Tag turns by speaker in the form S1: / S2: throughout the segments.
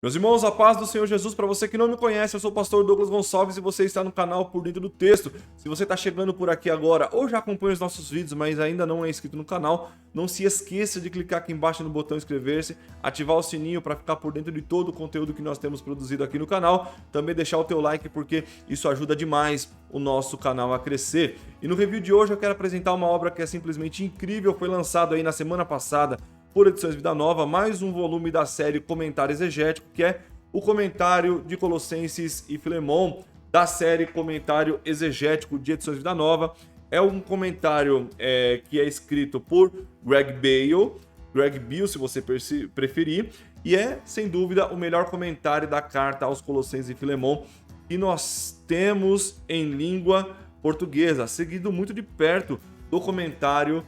S1: Meus irmãos, a paz do Senhor Jesus. Para você que não me conhece, eu sou o pastor Douglas Gonçalves e você está no canal Por Dentro do Texto. Se você está chegando por aqui agora ou já acompanha os nossos vídeos, mas ainda não é inscrito no canal, não se esqueça de clicar aqui embaixo no botão inscrever-se, ativar o sininho para ficar por dentro de todo o conteúdo que nós temos produzido aqui no canal. Também deixar o teu like porque isso ajuda demais o nosso canal a crescer. E no review de hoje eu quero apresentar uma obra que é simplesmente incrível, foi lançado aí na semana passada por Edições Vida Nova, mais um volume da série Comentário Exegético, que é o comentário de Colossenses e Filemon, da série Comentário Exegético de Edições Vida Nova. É um comentário que é escrito por Greg Beale, se você preferir, e é, sem dúvida, o melhor comentário da carta aos Colossenses e Filemon que nós temos em língua portuguesa, seguido muito de perto do comentário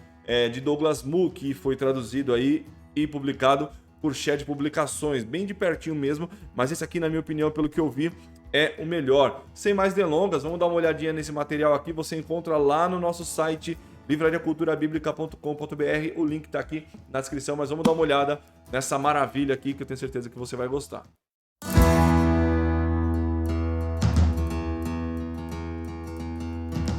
S1: de Douglas Moo, que foi traduzido aí e publicado por Shed Publicações, bem de pertinho mesmo, mas esse aqui, na minha opinião, pelo que eu vi, é o melhor. Sem mais delongas, vamos dar uma olhadinha nesse material aqui, você encontra lá no nosso site livrariaculturabiblica.com.br, o link está aqui na descrição, mas vamos dar uma olhada nessa maravilha aqui que eu tenho certeza que você vai gostar.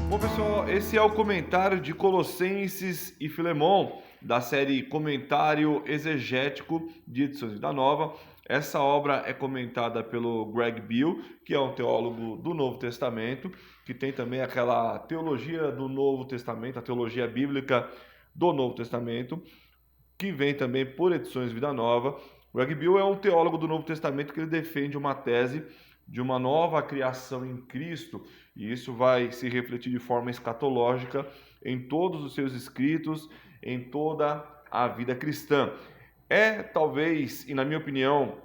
S1: Bom, pessoal, esse é o comentário de Colossenses e Filemon, da série Comentário Exegético de Edições Vida Nova. Essa obra é comentada pelo Greg Beale, que é um teólogo do Novo Testamento, que tem também aquela teologia do Novo Testamento, a teologia bíblica do Novo Testamento, que vem também por Edições Vida Nova. Greg Beale é um teólogo do Novo Testamento que ele defende uma tese de uma nova criação em Cristo, e isso vai se refletir de forma escatológica em todos os seus escritos, em toda a vida cristã. Talvez, e na minha opinião,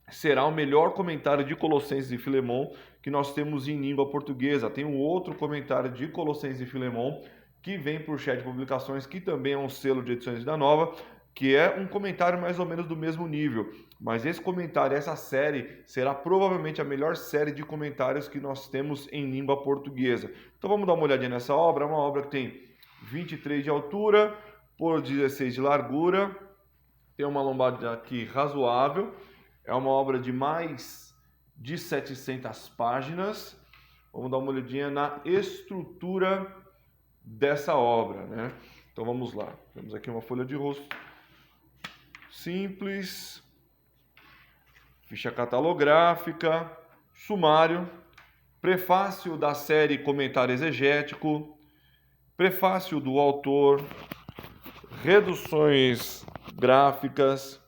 S1: será o melhor comentário de Colossenses e Filemon que nós temos em língua portuguesa. Tem um outro comentário de Colossenses e Filemon que vem por Shed Publicações, que também é um selo de Edições Vida Nova, que é um comentário mais ou menos do mesmo nível. Mas esse comentário, essa série, será provavelmente a melhor série de comentários que nós temos em língua portuguesa. Então vamos dar uma olhadinha nessa obra. É uma obra que tem 23 de altura por 16 de largura, tem uma lombada aqui razoável, é uma obra de mais de 700 páginas. Vamos dar uma olhadinha na estrutura dessa obra, né? Então vamos lá. Temos aqui uma folha de rosto simples, ficha catalográfica, sumário, prefácio da série Comentário Exegético, prefácio do autor, reduções gráficas,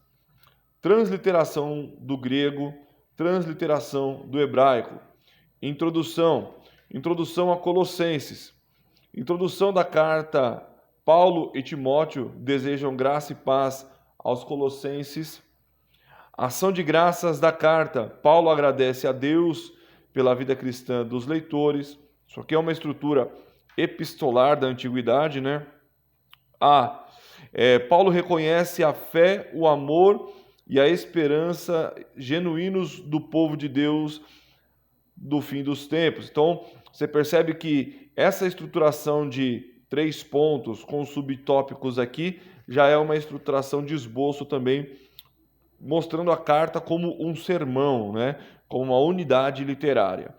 S1: transliteração do grego, transliteração do hebraico, introdução a Colossenses, introdução da carta. Paulo e Timóteo desejam graça e paz aos Colossenses. Ação de graças da carta. Paulo agradece a Deus pela vida cristã dos leitores. Isso aqui é uma estrutura epistolar da antiguidade, né? Paulo reconhece a fé, o amor e a esperança genuínos do povo de Deus do fim dos tempos. Então, você percebe que essa estruturação de 3 pontos com subtópicos aqui já é uma estruturação de esboço também, mostrando a carta como um sermão, né? Como uma unidade literária.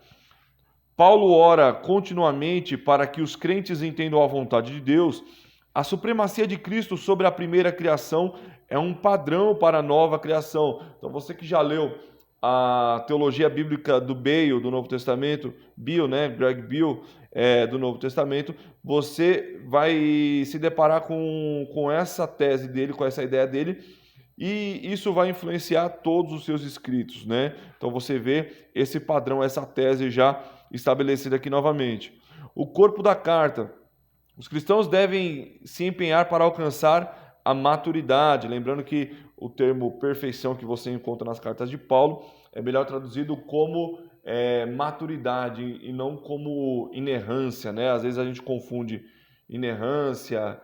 S1: Paulo ora continuamente para que os crentes entendam a vontade de Deus. A supremacia de Cristo sobre a primeira criação é um padrão para a nova criação. Então, você que já leu a teologia bíblica do Beale, do Novo Testamento, Beale, né? Greg Beale, do Novo Testamento, você vai se deparar com essa tese dele, com essa ideia dele, e isso vai influenciar todos os seus escritos, né? Então você vê esse padrão, essa tese já estabelecida aqui novamente. O corpo da carta. Os cristãos devem se empenhar para alcançar a maturidade. Lembrando que o termo perfeição que você encontra nas cartas de Paulo é melhor traduzido como maturidade e não como inerrância, né? Às vezes a gente confunde inerrância,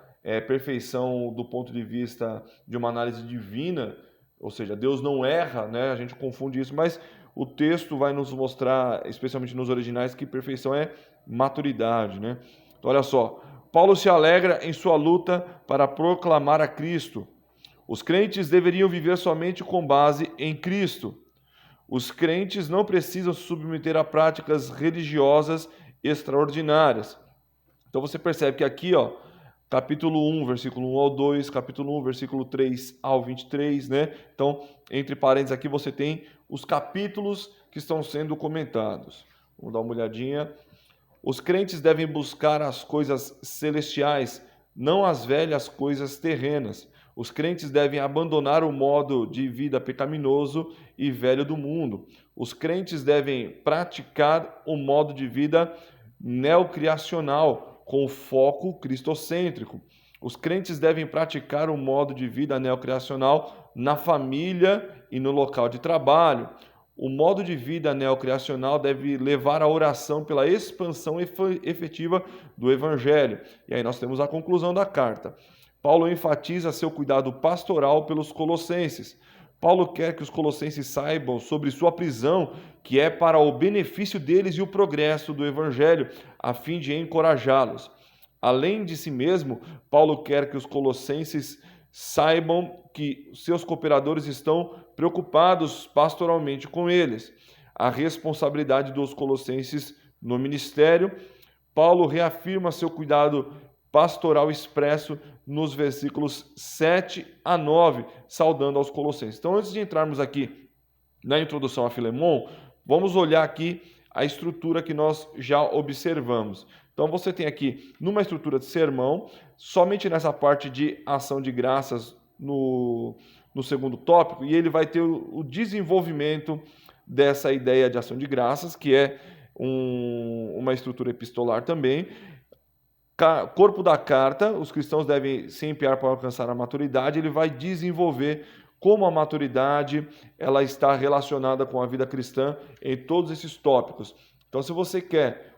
S1: perfeição do ponto de vista de uma análise divina, ou seja, Deus não erra, né? A gente confunde isso, mas o texto vai nos mostrar, especialmente nos originais, que perfeição é maturidade, né? Então, olha só, Paulo se alegra em sua luta para proclamar a Cristo. Os crentes deveriam viver somente com base em Cristo. Os crentes não precisam se submeter a práticas religiosas extraordinárias. Então você percebe que aqui, ó, capítulo 1, versículo 1 ao 2, capítulo 1, versículo 3 ao 23, né? Então, entre parênteses aqui você tem os capítulos que estão sendo comentados. Vamos dar uma olhadinha. Os crentes devem buscar as coisas celestiais, não as velhas coisas terrenas. Os crentes devem abandonar o modo de vida pecaminoso e velho do mundo. Os crentes devem praticar o modo de vida neocriacional, com foco cristocêntrico. Os crentes devem praticar o modo de vida neocriacional na família e no local de trabalho. O modo de vida neocriacional deve levar à oração pela expansão efetiva do Evangelho. E aí nós temos a conclusão da carta. Paulo enfatiza seu cuidado pastoral pelos colossenses. Paulo quer que os colossenses saibam sobre sua prisão, que é para o benefício deles e o progresso do Evangelho, a fim de encorajá-los. Além de si mesmo, Paulo quer que os colossenses saibam que seus cooperadores estão preocupados pastoralmente com eles. A responsabilidade dos colossenses no ministério. Paulo reafirma seu cuidado pastoral expresso nos versículos 7 a 9, saudando aos colossenses. Então, antes de entrarmos aqui na introdução a Filemon, vamos olhar aqui a estrutura que nós já observamos. Então, você tem aqui, numa estrutura de sermão, somente nessa parte de ação de graças no segundo tópico, e ele vai ter o desenvolvimento dessa ideia de ação de graças, que é uma estrutura epistolar também. Corpo da carta, os cristãos devem se empenhar para alcançar a maturidade. Ele vai desenvolver como a maturidade ela está relacionada com a vida cristã em todos esses tópicos. Então, se você quer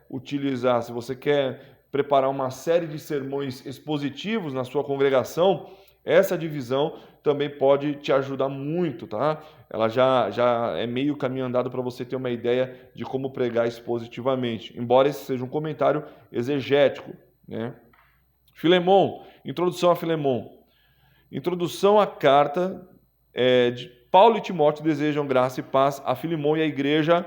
S1: se você quer preparar uma série de sermões expositivos na sua congregação, essa divisão também pode te ajudar muito, tá? Ela já é meio caminho andado para você ter uma ideia de como pregar expositivamente, embora esse seja um comentário exegético, né? Filemon, introdução a Filemon. Introdução à carta de Paulo e Timóteo desejam graça e paz a Filemon e à igreja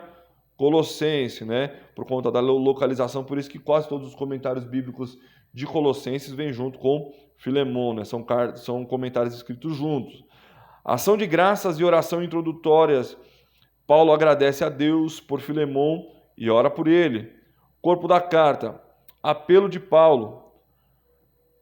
S1: colossense, né? Por conta da localização, por isso que quase todos os comentários bíblicos de Colossenses vêm junto com Filemon, né? São comentários escritos juntos. Ação de graças e oração introdutórias. Paulo agradece a Deus por Filemon e ora por ele. Corpo da carta. Apelo de Paulo.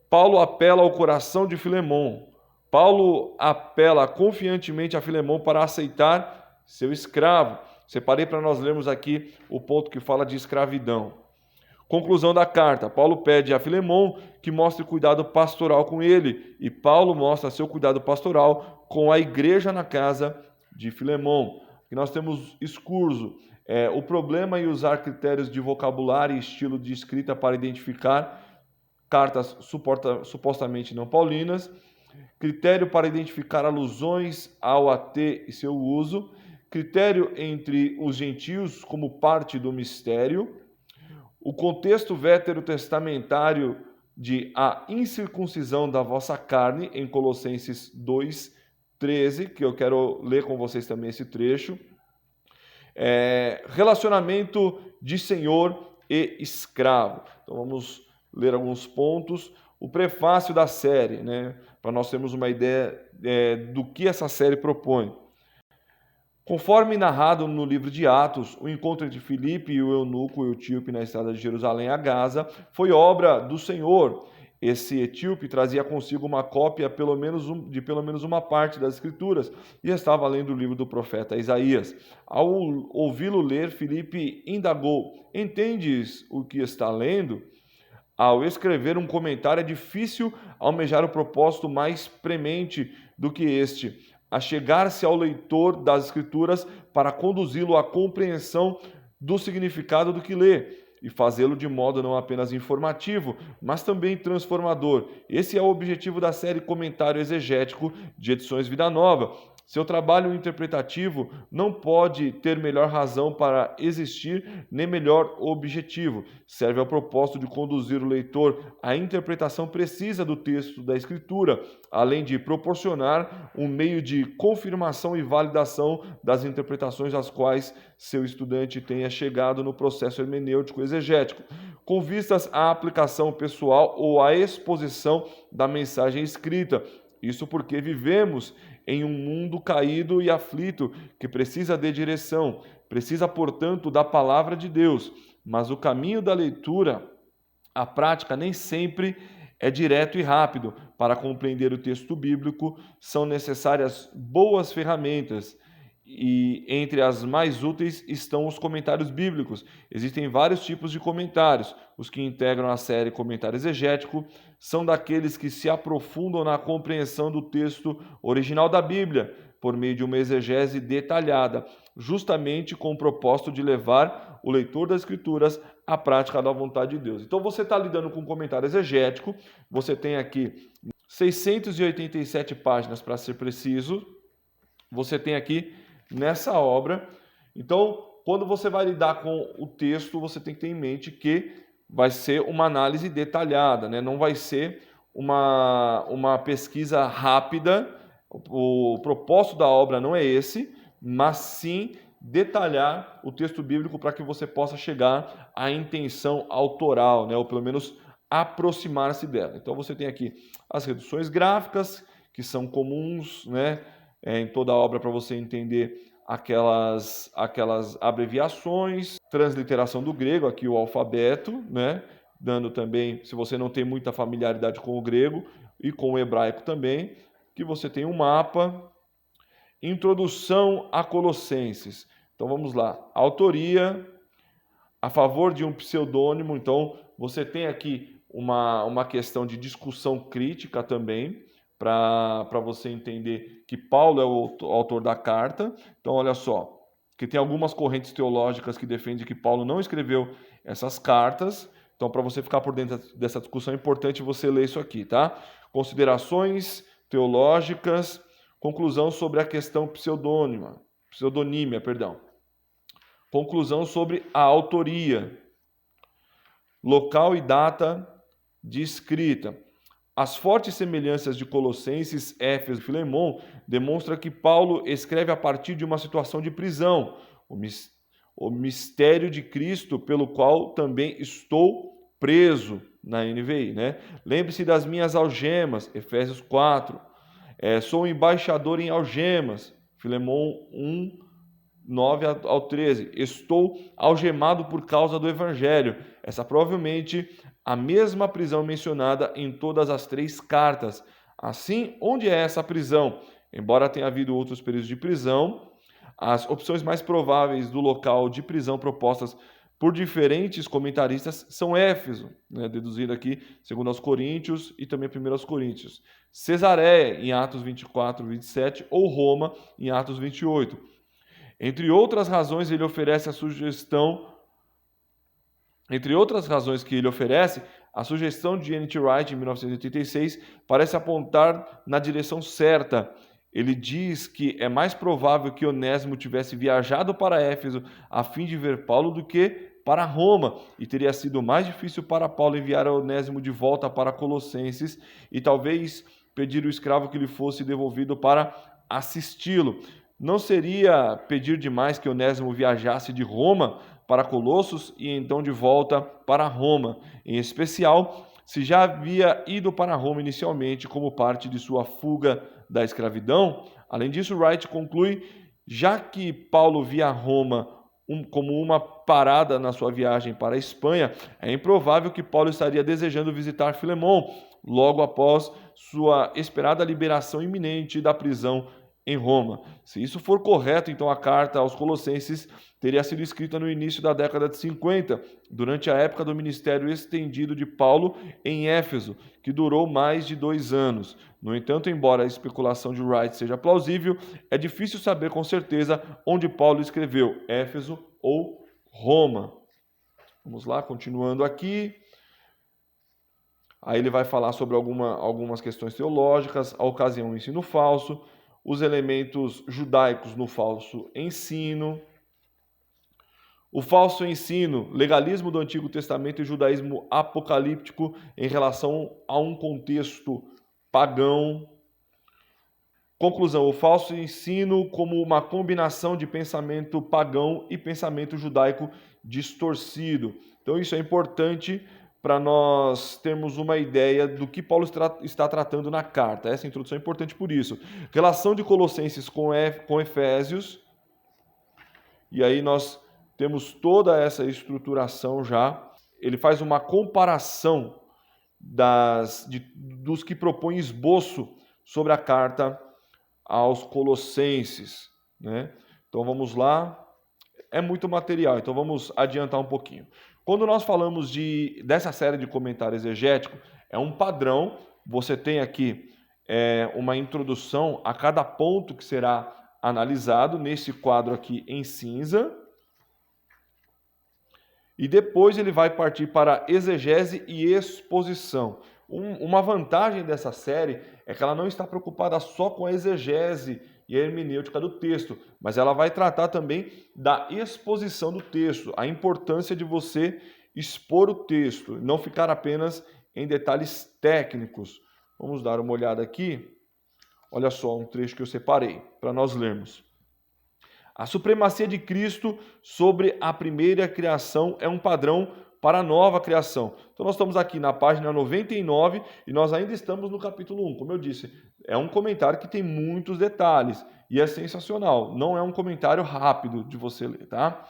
S1: Paulo apela ao coração de Filemon. Paulo apela confiantemente a Filemon para aceitar seu escravo. Separei para nós lermos aqui o ponto que fala de escravidão. Conclusão da carta. Paulo pede a Filemon que mostre cuidado pastoral com ele, e Paulo mostra seu cuidado pastoral com a igreja na casa de Filemon. Aqui nós temos excurso. O problema em usar critérios de vocabulário e estilo de escrita para identificar cartas supostamente não paulinas. Critério para identificar alusões ao AT e seu uso. Critério entre os gentios como parte do mistério. O contexto veterotestamentário de a incircuncisão da vossa carne, em Colossenses 2:13, que eu quero ler com vocês também esse trecho. Relacionamento de senhor e escravo. Então vamos ler alguns pontos. O prefácio da série, né, para nós termos uma ideia do que essa série propõe. Conforme narrado no livro de Atos, o encontro entre Filipe e o eunuco etíope na estrada de Jerusalém a Gaza foi obra do Senhor. Esse etíope trazia consigo uma cópia de pelo menos uma parte das Escrituras e estava lendo o livro do profeta Isaías. Ao ouvi-lo ler, Filipe indagou: "Entendes o que está lendo?" Ao escrever um comentário, é difícil almejar o propósito mais premente do que este: a chegar-se ao leitor das Escrituras para conduzi-lo à compreensão do significado do que lê e fazê-lo de modo não apenas informativo, mas também transformador. Esse é o objetivo da série Comentário Exegético de Edições Vida Nova. Seu trabalho interpretativo não pode ter melhor razão para existir, nem melhor objetivo. Serve ao propósito de conduzir o leitor à interpretação precisa do texto da Escritura, além de proporcionar um meio de confirmação e validação das interpretações às quais seu estudante tenha chegado no processo hermenêutico exegético, com vistas à aplicação pessoal ou à exposição da mensagem escrita. Isso porque vivemos em um mundo caído e aflito que precisa de direção, precisa, portanto, da palavra de Deus. Mas o caminho da leitura, a prática, nem sempre é direto e rápido. Para compreender o texto bíblico, são necessárias boas ferramentas. E entre as mais úteis estão os comentários bíblicos. Existem vários tipos de comentários. Os que integram a série Comentário Exegético são daqueles que se aprofundam na compreensão do texto original da Bíblia, por meio de uma exegese detalhada, justamente com o propósito de levar o leitor das Escrituras à prática da vontade de Deus. Então você está lidando com um comentário exegético, você tem aqui 687 páginas para ser preciso, você tem aqui nessa obra. Então, quando você vai lidar com o texto, você tem que ter em mente que vai ser uma análise detalhada, né? Não vai ser uma pesquisa rápida. O propósito da obra não é esse, mas sim detalhar o texto bíblico para que você possa chegar à intenção autoral, né? Ou pelo menos aproximar-se dela. Então, você tem aqui as reduções gráficas, que são comuns, né? Em toda a obra, para você entender aquelas abreviações, transliteração do grego, aqui o alfabeto, né? Dando também, se você não tem muita familiaridade com o grego e com o hebraico também, que você tem um mapa. Introdução a Colossenses. Então vamos lá. Autoria, a favor de um pseudônimo. Então você tem aqui uma questão de discussão crítica também, para você entender que Paulo é o autor da carta. Então, olha só, que tem algumas correntes teológicas que defendem que Paulo não escreveu essas cartas. Então, para você ficar por dentro dessa discussão, é importante você ler isso aqui, tá? Considerações teológicas, conclusão sobre a questão pseudonímia, perdão. Conclusão sobre a autoria, local e data de escrita. As fortes semelhanças de Colossenses, Éfeso e Filemão demonstram que Paulo escreve a partir de uma situação de prisão, o mistério de Cristo pelo qual também estou preso, na NVI, né? Lembre-se das minhas algemas, Efésios 4. Sou embaixador em algemas, Filemão 1, 9 ao 13. Estou algemado por causa do Evangelho. Essa provavelmente a mesma prisão mencionada em todas as 3 cartas. Assim, onde é essa prisão? Embora tenha havido outros períodos de prisão, as opções mais prováveis do local de prisão propostas por diferentes comentaristas são Éfeso, né, deduzido aqui segundo aos Coríntios e também primeiro aos Coríntios, Cesareia em Atos 24, 27 ou Roma em Atos 28. Entre outras razões, ele oferece a sugestão a sugestão de N.T. Wright, em 1986, parece apontar na direção certa. Ele diz que é mais provável que Onésimo tivesse viajado para Éfeso a fim de ver Paulo do que para Roma, e teria sido mais difícil para Paulo enviar Onésimo de volta para Colossenses e talvez pedir o escravo que lhe fosse devolvido para assisti-lo. Não seria pedir demais que Onésimo viajasse de Roma para Colossos e então de volta para Roma, em especial se já havia ido para Roma inicialmente como parte de sua fuga da escravidão. Além disso, Wright conclui, já que Paulo via Roma como uma parada na sua viagem para a Espanha, é improvável que Paulo estaria desejando visitar Filemão logo após sua esperada liberação iminente da prisão em Roma. Se isso for correto, então a carta aos Colossenses teria sido escrita no início da década de 50, durante a época do ministério estendido de Paulo em Éfeso, que durou mais de 2 anos. No entanto, embora a especulação de Wright seja plausível, é difícil saber com certeza onde Paulo escreveu, Éfeso ou Roma. Vamos lá, continuando aqui. Aí ele vai falar sobre algumas questões teológicas, a ocasião do ensino falso, os elementos judaicos no falso ensino. O falso ensino, legalismo do Antigo Testamento e judaísmo apocalíptico em relação a um contexto pagão. Conclusão, o falso ensino como uma combinação de pensamento pagão e pensamento judaico distorcido. Então isso é importante para nós termos uma ideia do que Paulo está tratando na carta. Essa introdução é importante por isso. Relação de Colossenses com Efésios. E aí nós temos toda essa estruturação já. Ele faz uma comparação dos que propõem esboço sobre a carta aos Colossenses, né? Então vamos lá. É muito material, então vamos adiantar um pouquinho. Quando nós falamos dessa série de comentário exegético, é um padrão. Você tem aqui uma introdução a cada ponto que será analisado nesse quadro aqui em cinza. E depois ele vai partir para exegese e exposição. Uma vantagem dessa série é que ela não está preocupada só com a exegese e a hermenêutica do texto, mas ela vai tratar também da exposição do texto, a importância de você expor o texto, não ficar apenas em detalhes técnicos. Vamos dar uma olhada aqui. Olha só um trecho que eu separei para nós lermos. A supremacia de Cristo sobre a primeira criação é um padrão para a nova criação. Então nós estamos aqui na página 99 e nós ainda estamos no capítulo 1. Como eu disse, é um comentário que tem muitos detalhes e é sensacional. Não é um comentário rápido de você ler, tá?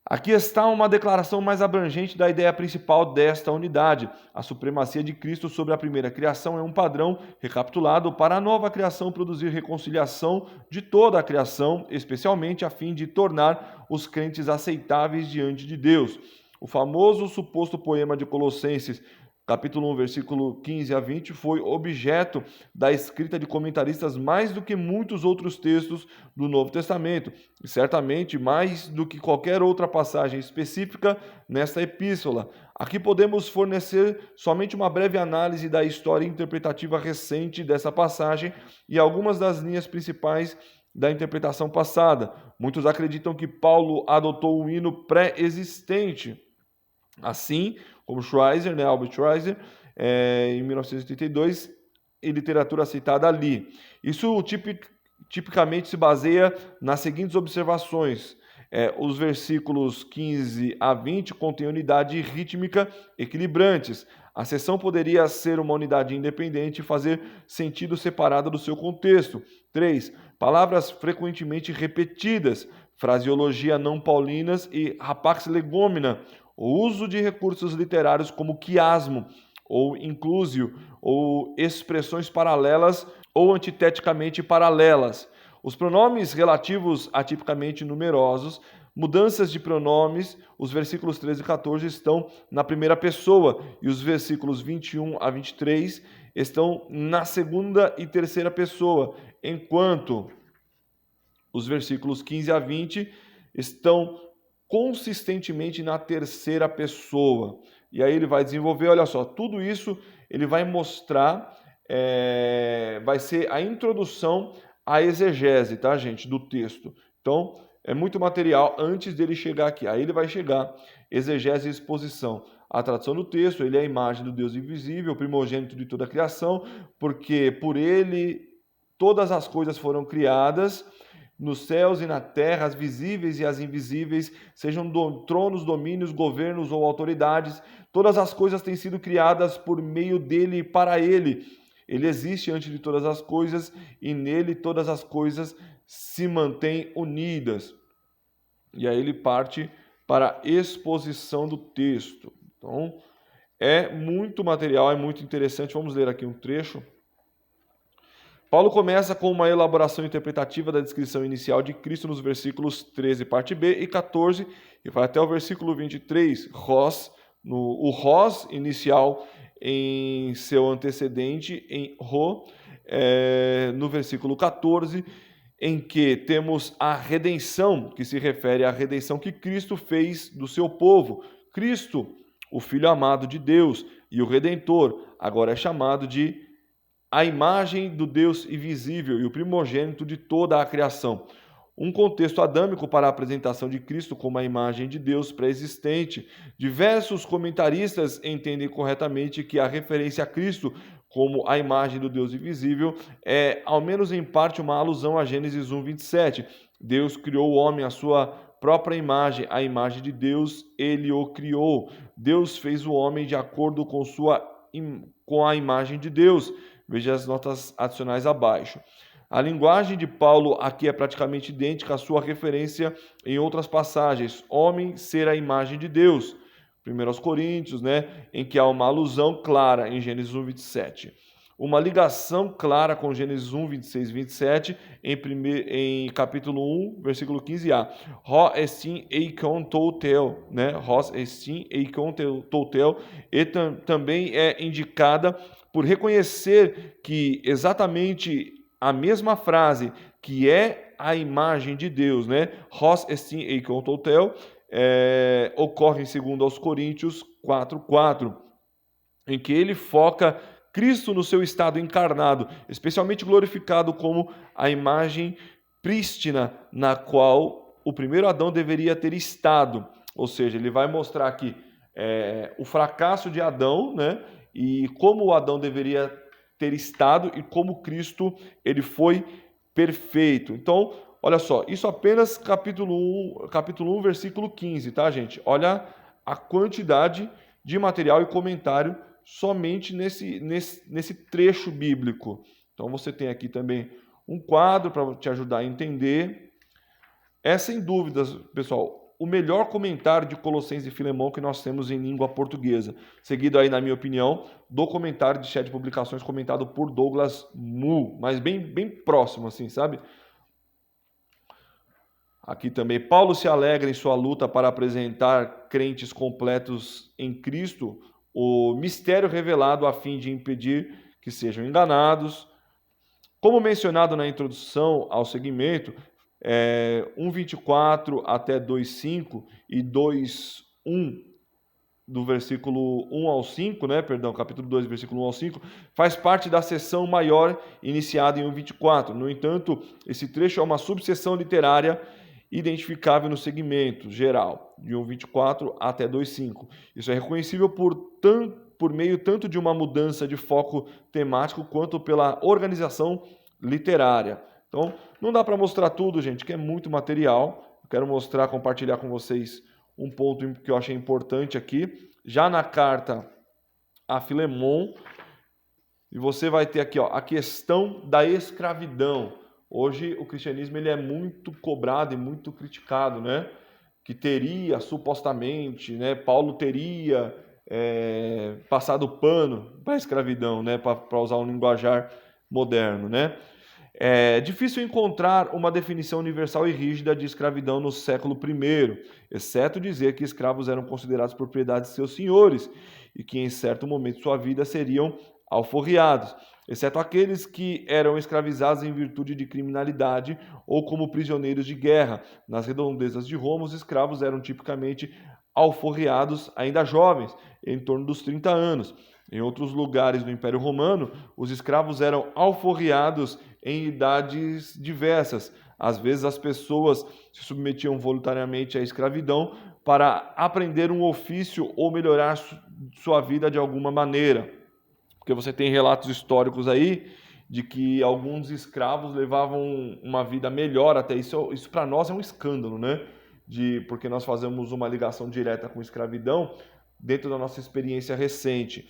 S1: Aqui está uma declaração mais abrangente da ideia principal desta unidade. A supremacia de Cristo sobre a primeira criação é um padrão recapitulado para a nova criação produzir reconciliação de toda a criação, especialmente a fim de tornar os crentes aceitáveis diante de Deus. O famoso suposto poema de Colossenses, capítulo 1, versículo 15 a 20, foi objeto da escrita de comentaristas mais do que muitos outros textos do Novo Testamento, e certamente mais do que qualquer outra passagem específica nesta epístola. Aqui podemos fornecer somente uma breve análise da história interpretativa recente dessa passagem e algumas das linhas principais da interpretação passada. Muitos acreditam que Paulo adotou um hino pré-existente, assim como Schweitzer, Albert Schweitzer, em 1982, em literatura citada ali. Isso tipicamente se baseia nas seguintes observações. Os versículos 15 a 20 contêm unidade rítmica equilibrantes. A seção poderia ser uma unidade independente e fazer sentido separada do seu contexto. 3. Palavras frequentemente repetidas, fraseologia não paulinas e rapax legomena. O uso de recursos literários como quiasmo, ou inclusio, ou expressões paralelas ou antiteticamente paralelas. Os pronomes relativos atipicamente numerosos, mudanças de pronomes, os versículos 13 e 14 estão na primeira pessoa e os versículos 21 a 23 estão na segunda e terceira pessoa, enquanto os versículos 15 a 20 estão consistentemente na terceira pessoa. E aí ele vai desenvolver, olha só, tudo isso ele vai mostrar, vai ser a introdução à exegese, tá, gente, do texto. Então, é muito material antes dele chegar aqui. Aí ele vai chegar, exegese e exposição. A tradução do texto, ele é a imagem do Deus invisível, o primogênito de toda a criação, porque por ele todas as coisas foram criadas, nos céus e na terra, as visíveis e as invisíveis, sejam tronos, domínios, governos ou autoridades, todas as coisas têm sido criadas por meio dele e para ele. Ele existe antes de todas as coisas e nele todas as coisas se mantêm unidas. E aí ele parte para a exposição do texto. Então, é muito material, é muito interessante. Vamos ler aqui um trecho. Paulo começa com uma elaboração interpretativa da descrição inicial de Cristo nos versículos 13, parte B, e 14, e vai até o versículo 23, o Ros inicial em seu antecedente, em Ro, no versículo 14, em que temos a redenção, que se refere à redenção que Cristo fez do seu povo. Cristo, o Filho amado de Deus, e o Redentor, agora é chamado de a imagem do Deus invisível e o primogênito de toda a criação. Um contexto adâmico para a apresentação de Cristo como a imagem de Deus pré-existente. Diversos comentaristas entendem corretamente que a referência a Cristo como a imagem do Deus invisível é, ao menos em parte, uma alusão a Gênesis 1:27. Deus criou o homem à sua própria imagem, a imagem de Deus, ele o criou. Deus fez o homem de acordo com a imagem de Deus. Veja as notas adicionais abaixo. A linguagem de Paulo aqui é praticamente idêntica à sua referência em outras passagens. Homem ser a imagem de Deus. 1 Coríntios, né, em que há uma alusão clara em Gênesis 1:27. Uma ligação clara com Gênesis 1:26 e 27 em capítulo 1, versículo 15a. Ho estin eikon toutel, né? Hos estin eikon toutel, e também é indicada por reconhecer que exatamente a mesma frase, que é a imagem de Deus, né? Hos estin eikon toutel, ocorre em 2 Coríntios 4:4, em que ele foca Cristo no seu estado encarnado, especialmente glorificado como a imagem prístina na qual o primeiro Adão deveria ter estado. Ou seja, ele vai mostrar aqui o fracasso de Adão, né? E como o Adão deveria ter estado e como Cristo ele foi perfeito. Então, olha só, isso apenas capítulo 1, versículo 15, tá, gente? Olha a quantidade de material e comentário somente nesse trecho bíblico. Então você tem aqui também um quadro para te ajudar a entender. É sem dúvidas, pessoal, o melhor comentário de Colossenses e Filemão que nós temos em língua portuguesa. Seguido aí, na minha opinião, do comentário de Shed Publicações comentado por Douglas Moo, mas bem próximo, assim, sabe? Aqui também, Paulo se alegra em sua luta para apresentar crentes completos em Cristo, o mistério revelado a fim de impedir que sejam enganados. Como mencionado na introdução ao segmento, 1:24 até 2:5 e 2:1 do versículo 1 ao 5, né, perdão, capítulo 2, versículo 1 ao 5, faz parte da seção maior iniciada em 1:24. No entanto, esse trecho é uma subseção literária identificável no segmento geral, de 1:24 até 2:5. Isso é reconhecível por meio tanto de uma mudança de foco temático quanto pela organização literária. Então, não dá para mostrar tudo, gente, que é muito material. Eu quero mostrar, compartilhar com vocês um ponto que eu achei importante aqui. Já na carta a Filemon, e você vai ter aqui, ó, a questão da escravidão. Hoje o cristianismo ele é muito cobrado e muito criticado, né? Que teria, supostamente, né? Paulo teria passado pano para a escravidão, né? Para usar um linguajar moderno, né? É difícil encontrar uma definição universal e rígida de escravidão no século I, exceto dizer que escravos eram considerados propriedade de seus senhores e que em certo momento de sua vida seriam alforriados, exceto aqueles que eram escravizados em virtude de criminalidade ou como prisioneiros de guerra. Nas redondezas de Roma, os escravos eram tipicamente alforriados ainda jovens, em torno dos 30 anos. Em outros lugares do Império Romano, os escravos eram alforriados em idades diversas. Às vezes as pessoas se submetiam voluntariamente à escravidão para aprender um ofício ou melhorar sua vida de alguma maneira. Porque você tem relatos históricos aí de que alguns escravos levavam uma vida melhor, até isso para nós é um escândalo, né? Porque nós fazemos uma ligação direta com escravidão dentro da nossa experiência recente.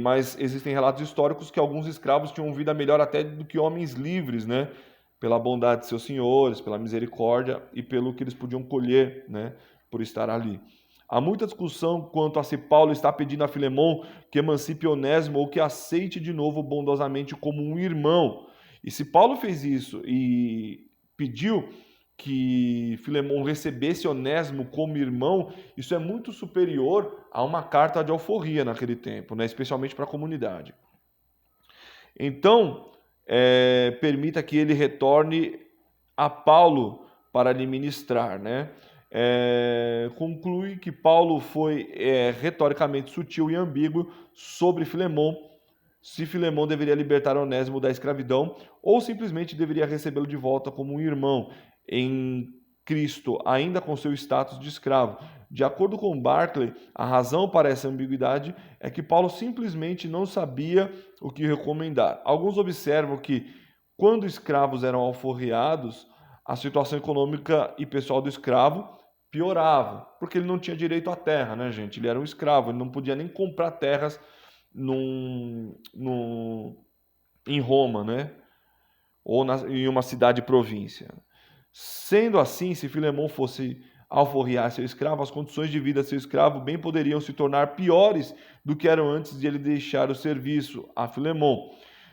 S1: Mas existem relatos históricos que alguns escravos tinham vida melhor até do que homens livres, né? Pela bondade de seus senhores, pela misericórdia e pelo que eles podiam colher, né? Por estar ali. Há muita discussão quanto a se Paulo está pedindo a Filemon que emancipe Onésimo ou que aceite de novo bondosamente como um irmão. E se Paulo fez isso e pediu que Filemon recebesse Onésimo como irmão, isso é muito superior a uma carta de alforria naquele tempo, né? Especialmente para a comunidade. Então, permita que ele retorne a Paulo para lhe ministrar, né? Conclui que Paulo foi retoricamente sutil e ambíguo sobre Filemon, se Filemão deveria libertar Onésimo da escravidão ou simplesmente deveria recebê-lo de volta como um irmão em Cristo, ainda com seu status de escravo. De acordo com Barclay, a razão para essa ambiguidade é que Paulo simplesmente não sabia o que recomendar. Alguns observam que, quando escravos eram alforriados, a situação econômica e pessoal do escravo piorava, porque ele não tinha direito à terra, né, gente? Ele era um escravo, ele não podia nem comprar terras em Roma, né? Ou em uma cidade-província. Sendo assim, se Filemão fosse alforriar seu escravo, as condições de vida de seu escravo bem poderiam se tornar piores do que eram antes de ele deixar o serviço a Filemão.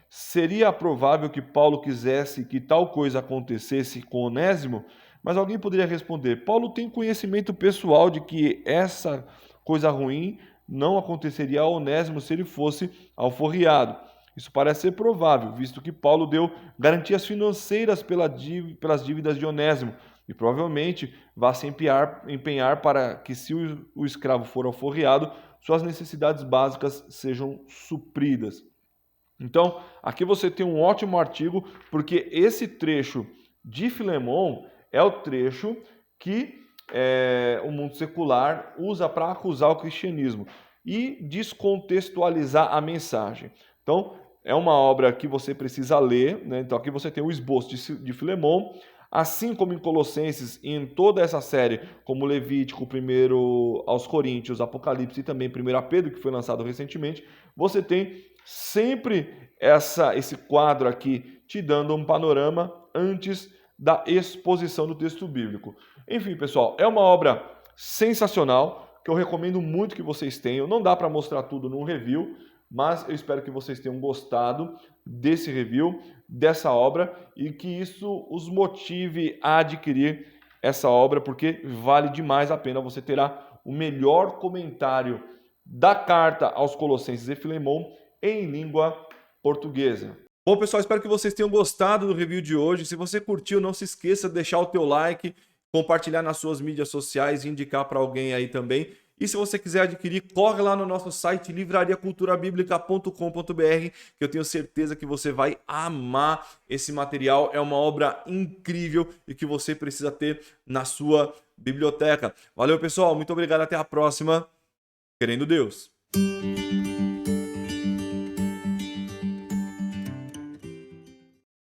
S1: Seria provável que Paulo quisesse que tal coisa acontecesse com Onésimo? Mas alguém poderia responder: Paulo tem conhecimento pessoal de que essa coisa ruim não aconteceria a Onésimo se ele fosse alforriado. Isso parece ser provável, visto que Paulo deu garantias financeiras pelas dívidas de Onésimo e provavelmente vai se empenhar para que, se o escravo for alforriado, suas necessidades básicas sejam supridas. Então, aqui você tem um ótimo artigo, porque esse trecho de Filemão é o trecho que o mundo secular usa para acusar o cristianismo e descontextualizar a mensagem. Então, é uma obra que você precisa ler, né? Então, aqui você tem o esboço de Filemão, assim como em Colossenses e em toda essa série, como Levítico, 1 aos Coríntios, Apocalipse e também 1 Pedro, que foi lançado recentemente, você tem sempre esse quadro aqui te dando um panorama antes da exposição do texto bíblico. Enfim, pessoal, é uma obra sensacional que eu recomendo muito que vocês tenham. Não dá para mostrar tudo num review, mas eu espero que vocês tenham gostado desse review, dessa obra, e que isso os motive a adquirir essa obra, porque vale demais a pena. Você terá o melhor comentário da carta aos Colossenses e Filemão em língua portuguesa. Bom, pessoal, espero que vocês tenham gostado do review de hoje. Se você curtiu, não se esqueça de deixar o teu like, compartilhar nas suas mídias sociais e indicar para alguém aí também. E se você quiser adquirir, corre lá no nosso site livrariaculturabiblica.com.br, que eu tenho certeza que você vai amar esse material. É uma obra incrível e que você precisa ter na sua biblioteca. Valeu, pessoal. Muito obrigado. Até a próxima. Querendo Deus.